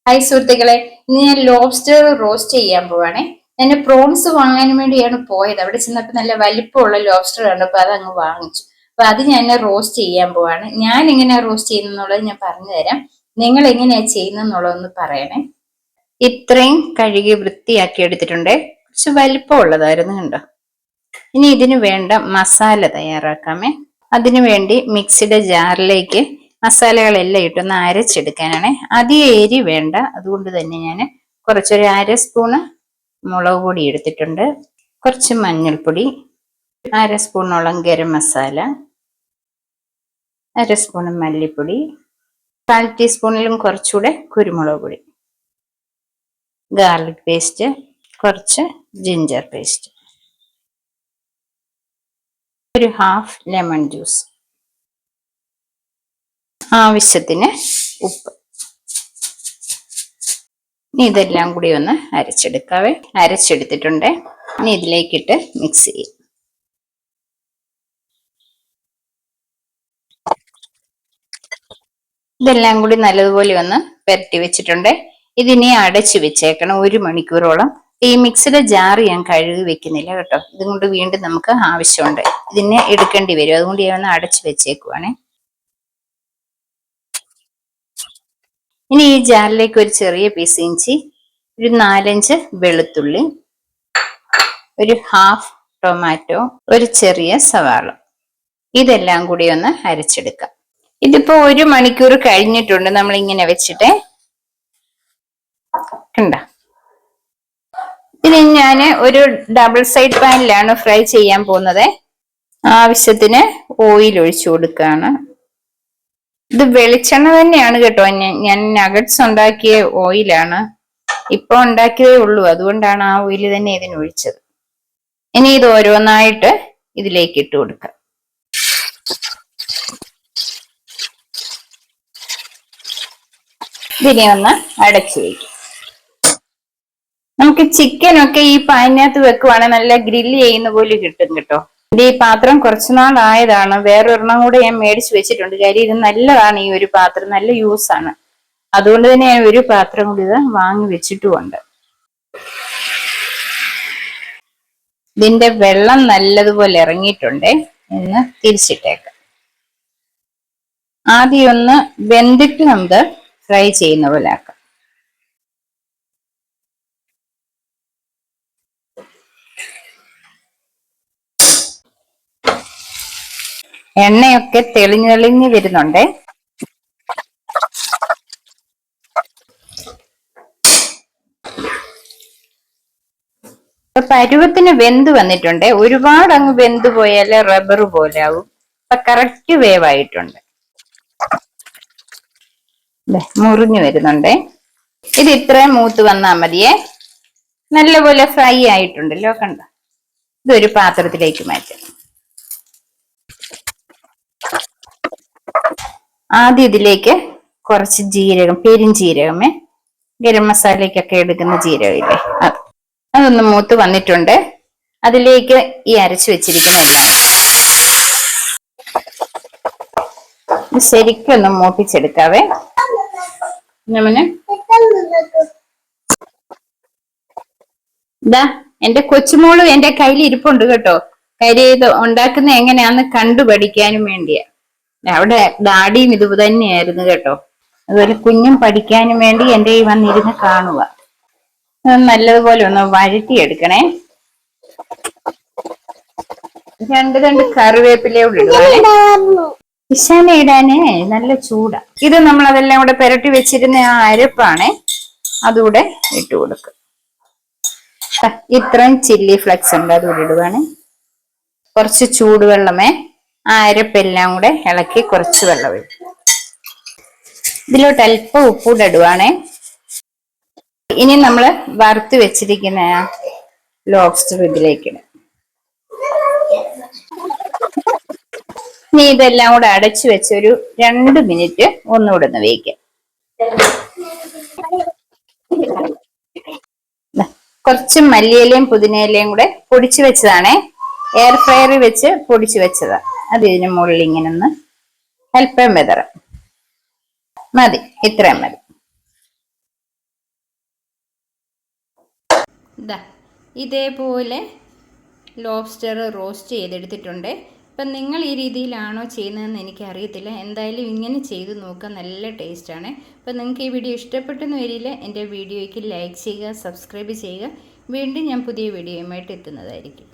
Hi സുഹൃത്തുക്കളെ, ഇന്ന് ഞാൻ ലോബ്സ്റ്റർ റോസ്റ്റ് ചെയ്യാൻ പോവാണേ. ഞാൻ പ്രോൺസ് വാങ്ങാൻ വേണ്ടിയാണ് പോയത്. അവിടെ ചെന്നപ്പോൾ നല്ല വലിപ്പമുള്ള ലോബ്സ്റ്റർ കണ്ടപ്പോൾ അത് അങ്ങ് വാങ്ങിച്ചു. അപ്പൊ അത് ഞാൻ റോസ്റ്റ് ചെയ്യാൻ പോവാണ്. ഞാൻ എങ്ങനെയാ റോസ്റ്റ് ചെയ്യുന്നുള്ളത് ഞാൻ പറഞ്ഞു തരാം. നിങ്ങൾ എങ്ങനെയാ ചെയ്യുന്നെന്നുള്ളതൊന്ന് പറയണേ. ഇത്രയും കഴുകി വൃത്തിയാക്കി എടുത്തിട്ടുണ്ട്. കുറച്ച് വലിപ്പമുള്ളതായിരുന്നു കണ്ടോ. ഇനി ഇതിന് വേണ്ട മസാല തയ്യാറാക്കാമേ. അതിനു വേണ്ടി മിക്സിയുടെ ജാറിലേക്ക് മസാലകളെല്ലാം ഇട്ടൊന്ന് അരച്ചെടുക്കാനാണ്. അധികം എരി വേണ്ട, അതുകൊണ്ട് തന്നെ ഞാൻ കുറച്ചൊരു 1/2 സ്പൂണ് മുളക് പൊടി എടുത്തിട്ടുണ്ട്, കുറച്ച് മഞ്ഞൾപ്പൊടി, 1/2 സ്പൂണോളം ഗരം മസാല, 1/2 സ്പൂൺ മല്ലിപ്പൊടി, 1/4 ടീസ്പൂണിലും കുറച്ചുകൂടെ കുരുമുളക് പൊടി, ഗാർലിക് പേസ്റ്റ്, കുറച്ച് ജിഞ്ചർ പേസ്റ്റ്, ഒരു 1/2 ലെമൺ ജ്യൂസ്, ആവശ്യത്തിന് ഉപ്പ്. ഇനി ഇതെല്ലാം കൂടി ഒന്ന് അരച്ചെടുക്കാവേ. അരച്ചെടുത്തിട്ടുണ്ട്. ഇനി ഇതിലേക്കിട്ട് മിക്സ് ചെയ്യും. ഇതെല്ലാം കൂടി നല്ലതുപോലെ ഒന്ന് പുരട്ടി വെച്ചിട്ടുണ്ട്. ഇതിനെ അടച്ചു വെച്ചേക്കണം 1 മണിക്കൂറോളം. ഈ മിക്സിയുടെ ജാറ് ഞാൻ കഴുകി വെക്കുന്നില്ല കേട്ടോ. ഇതും കൊണ്ട് വീണ്ടും നമുക്ക് ആവശ്യമുണ്ട്, ഇതിനെ എടുക്കേണ്ടി വരും. അതുകൊണ്ട് ഞാൻ ഒന്ന് അടച്ചു വെച്ചേക്കുവാണേ. ഇനി ഈ ജാറിലേക്ക് ഒരു ചെറിയ പീസ് ഇഞ്ചി, ഒരു 4-5 വെളുത്തുള്ളി, ഒരു 1/2 ടൊമാറ്റോ, ഒരു ചെറിയ സവാള, ഇതെല്ലാം കൂടി ഒന്ന് അരച്ചെടുക്കാം. ഇതിപ്പോ 1 മണിക്കൂർ കഴിഞ്ഞിട്ടുണ്ട് നമ്മൾ ഇങ്ങനെ വെച്ചിട്ട് കണ്ട. ഇനി ഞാൻ ഒരു ഡബിൾ സൈഡ് പാനിലാണ് ഫ്രൈ ചെയ്യാൻ പോകുന്നത്. ആവശ്യത്തിന് ഓയിൽ ഒഴിച്ചു കൊടുക്കുകയാണ്. ഇത് വെളിച്ചെണ്ണ തന്നെയാണ് കേട്ടോ. ഞാൻ നഗറ്റ്സ് ഉണ്ടാക്കിയ ഓയിലാണ്, ഇപ്പൊ ഉണ്ടാക്കിയതേ ഉള്ളൂ, അതുകൊണ്ടാണ് ആ ഓയിൽ തന്നെ ഇതിനൊഴിച്ചത്. ഇനി ഇത് ഓരോന്നായിട്ട് ഇതിലേക്ക് ഇട്ട് കൊടുക്കാം. ഇതിനെ ഒന്ന് അടച്ചു വയ്ക്കും. നമുക്ക് ചിക്കനൊക്കെ ഈ പാനിനകത്ത് വെക്കുവാണെങ്കിൽ നല്ല ഗ്രില്ല് ചെയ്യുന്ന പോലെ കിട്ടും കേട്ടോ. എന്റെ ഈ പാത്രം കുറച്ചു നാളായതാണ്, വേറൊരെണ്ണം കൂടെ ഞാൻ മേടിച്ചു വെച്ചിട്ടുണ്ട്. കാര്യം ഇത് നല്ലതാണ്, ഈ ഒരു പാത്രം നല്ല യൂസ് ആണ്. അതുകൊണ്ട് തന്നെ ഞാൻ ഒരു പാത്രം കൂടി ഇത് വാങ്ങി വെച്ചിട്ടുമുണ്ട്. ഇതിന്റെ വെള്ളം നല്ലതുപോലെ ഇറങ്ങിയിട്ടുണ്ട്. എന്ന് തിരിച്ചിട്ടേക്കാം. ആദ്യം ഒന്ന് വെന്തിട്ട് നമുക്ക് ഫ്രൈ ചെയ്യുന്ന പോലെ ആക്കാം. എണ്ണയൊക്കെ തെളിഞ്ഞ് വരുന്നുണ്ട്. പരുവത്തിന് വെന്ത് വന്നിട്ടുണ്ട്. ഒരുപാട് അങ്ങ് വെന്ത് പോയാല് റബ്ബർ പോലെ ആവും. അപ്പൊ കറക്റ്റ് വേവായിട്ടുണ്ട്. മുറിഞ്ഞു വരുന്നുണ്ട്. ഇത് ഇത്രയും മൂത്ത് വന്നാൽ മതിയേ. നല്ലപോലെ ഫ്രൈ ആയിട്ടുണ്ടല്ലോ കണ്ട. ഇതൊരു പാത്രത്തിലേക്ക് മാറ്റാം. ആദ്യം ഇതിലേക്ക് കുറച്ച് ജീരകം, പെരുംജീരകമേ, ഗരം മസാലയ്ക്കൊക്കെ എടുക്കുന്ന ജീരകമില്ലേ, അതൊന്ന് മൂത്ത് വന്നിട്ടുണ്ട്. അതിലേക്ക് ഈ അരച്ചു വെച്ചിരിക്കുന്ന എല്ലാം ശരിക്കും ഒന്ന് മൂപ്പിച്ചെടുക്കാവേ. ഇതാ എന്റെ കൊച്ചുമോള് എന്റെ കയ്യിൽ ഇരിപ്പുണ്ട് കേട്ടോ. കാര്യം ഇത് ഉണ്ടാക്കുന്ന എങ്ങനെയാന്ന് കണ്ടുപഠിക്കാനും വേണ്ടിയാ. അവിടെ ഡാഡിയും ഇത് തന്നെയായിരുന്നു കേട്ടോ. അതുപോലെ കുഞ്ഞും പഠിക്കാനും വേണ്ടി എന്റെ ഈ വന്നിരുന്ന് കാണുക. നല്ലതുപോലെ ഒന്ന് വഴറ്റിയെടുക്കണേ. 2 കറിവേപ്പിലയോട് ഇടുവാണേ. ഇശാന ഇടാനേ നല്ല ചൂടാ. ഇത് നമ്മൾ അതെല്ലാം കൂടെ പുരട്ടി വെച്ചിരുന്ന ആ അരപ്പാണേ, അതുകൂടെ ഇട്ട് കൊടുക്കും. ഇത്രയും ചില്ലി ഫ്ലെക്സ് ഉണ്ട്, അതുകൂടെ ഇടുവാണ്. കുറച്ച് ചൂടുവെള്ളമേ, ആ അരപ്പെല്ലാം കൂടെ ഇളക്കി കുറച്ച് വെള്ളം ഒഴിക്കും. ഇതിലോട്ട് അല്പം ഉപ്പൂടെ ഇടുവാണേ. ഇനി നമ്മൾ വറുത്ത് വെച്ചിരിക്കുന്ന ലോബ്സ്റ്റർ ഇതിലേക്ക് ഇടും. ഇനി ഇതെല്ലാം കൂടെ അടച്ചു വെച്ച് ഒരു 2 മിനിറ്റ് ഒന്നുകൂടെ ഒന്ന് വേവിക്കാം. കുറച്ച് മല്ലിയിലയും പുതിനയിലയും കൂടെ പൊടിച്ചു വെച്ചതാണേ. എയർ ഫ്രയറിൽ വെച്ച് പൊടിച്ചു വെച്ചതാ. അത് ഇതിന് മുകളിൽ ഇങ്ങനെ ഒന്ന് അല്പം വെതറാം മതി. ഇത്രയും മതി. ഇതാ ഇതേപോലെ ലോബ്സ്റ്റർ റോസ്റ്റ് ചെയ്തെടുത്തിട്ടുണ്ട്. അപ്പം നിങ്ങൾ ഈ രീതിയിലാണോ ചെയ്യുന്നതെന്ന് എനിക്കറിയത്തില്ല. എന്തായാലും ഇങ്ങനെ ചെയ്ത് നോക്കുക, നല്ല ടേസ്റ്റാണ്. അപ്പം നിങ്ങൾക്ക് ഈ വീഡിയോ ഇഷ്ടപ്പെട്ടെന്ന് വരില്ല, എൻ്റെ വീഡിയോയ്ക്ക് ലൈക്ക് ചെയ്യുക, സബ്സ്ക്രൈബ് ചെയ്യുക. വീണ്ടും ഞാൻ പുതിയ വീഡിയോയുമായിട്ട് എത്തുന്നതായിരിക്കും.